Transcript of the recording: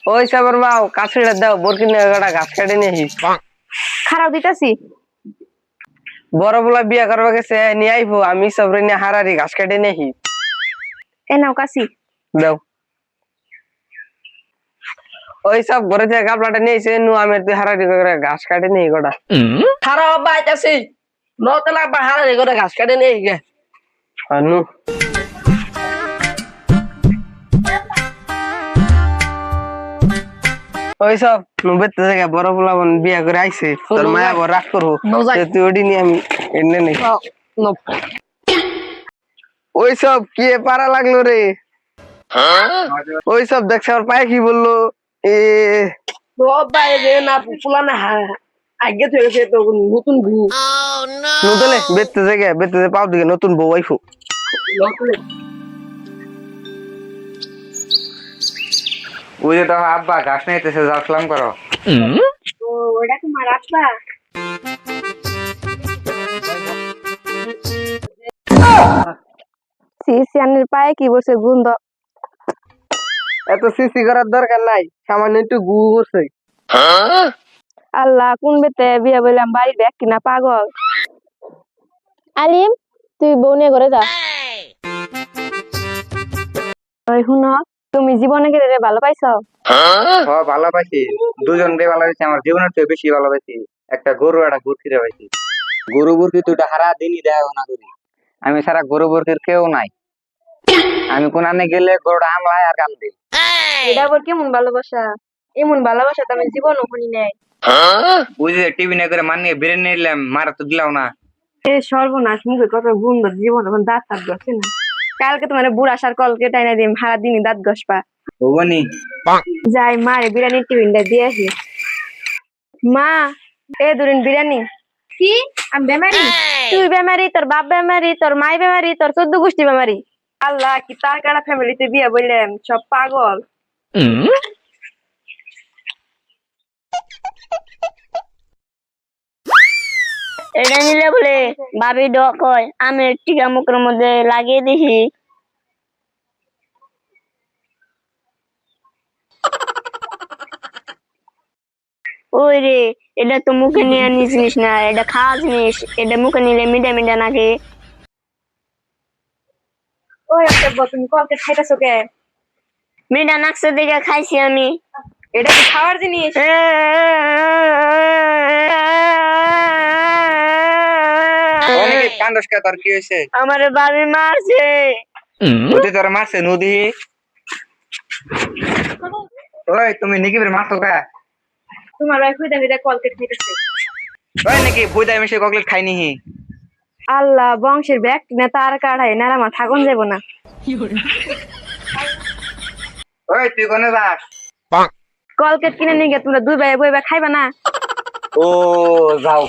ওই সাবার বাও কাছেটা দাও বরকিনে গাড়া ঘাস কাটে নিয়ে খারাপ দিতাছি বড় বলা বিয়া করবা গেছে নিয়ে আইবো আমি সবরে নিয়ে হারারি ঘাস কাটে নিয়ে এ নাও কাছি দাও ওই সব ঘরে থেকে কাপড়াটা নিয়েছে নু আমি হারারি করে ঘাস কাটে নিয়ে গোটা খারাপ বাইতাছি নতলা বাহারে করে ঘাস কাটে নিয়ে গে নু ওই সব নুবেতে থেকে বড় বলা বিয়া করে আইছে তোর মায়া বড় রাগ করবো তুই ওটি নিয়ে আমি এনে নেই ওই সব কি পারা লাগলো রে ওই সব দেখছে আমার পায়ে কি বললো এ বাইরে না পুলানা আগে থেকে তো নতুন বউ নতুন বেতে পাও দিকে নতুন বউ আইফো ওই যে তো আব্বা ঘাস নাইতেছে যাও সালাম করো ও ওটা তোমার আব্বা সিসিয়ানের পায়ে কি বসে গুন্দ এত সিসি করার দরকার নাই সামান্য একটু গু করছে আল্লাহ কোন বেতে বিয়ে বললাম বাড়ি দেখ কিনা পাগল আলিম তুই বউ নিয়ে ঘরে যা ওই শুনো তুমি জীবনে কে রে ভালো পাইছো ভালো পাইছি দুজন রে ভালো পাইছি আমার জীবনের থেকে বেশি ভালো পাইছি একটা গরু একটা গুরকি রে পাইছি গরু বুরকি তো হারা দিনই দেখাও না করি আমি সারা গরু বুরকির কেউ নাই আমি কোন আনে গেলে গরুটা আমলায় আর গান দিই এটা আবার কেমন ভালোবাসা এমন ভালোবাসা তো আমি জীবনও শুনি নাই বুঝে টিভি না করে মানিয়ে বেড়ে নিলাম মারা তো দিলাও না এ সর্বনাশ মুখে কত গুন্দ জীবন এখন দাঁত টাত গছে না কালকে তোমার বুড়া সার কলকে টাইনা দিম সারা দিনই দাঁত গসপা ভবনি যাই মারে বিরিয়ানি টিফিনটা দিয়ে আসি মা এ দুরিন বিরিয়ানি কি আমি বেমারি তুই বেমারি তোর বাপ বেমারি তোর মাই বেমারি তোর 14 গোষ্ঠী বেমারি আল্লাহ কি তার কাটা ফ্যামিলিতে বিয়ে বললাম সব পাগল এটা নিলে বলে ভাবি ডক হয় আমি টিকা মুখের মধ্যে লাগিয়ে দিছি ওই রে এটা তো মুখে নিয়ে নিস না এটা খাওয়া জিনিস এটা মুখে নিলে মিডা মিডা নাকি ওই একটা তুমি কলকে খাইতেছো কে মিডা নাকছে দেখে খাইছি আমি এটা কি খাওয়ার জিনিস অনেকে কান্দস কে তোর কি হয়েছে আমার ভাবি মারছে নদী তোর মারছে নদী ওই তুমি নাকি মারছো কা তোমার ওই খুদা খুদা কলকে খাইতেছে ওই নাকি বুদা মিশে ককলেট খাইনি আল্লাহ বংশের ব্যক্তি না তার কাড়াই নারা মাথা কোন যাবো না ওই তুই কোনে যাস কলকেট কিনে নিয়ে তোমরা দুই ভাই বই খাইবা না ও যাও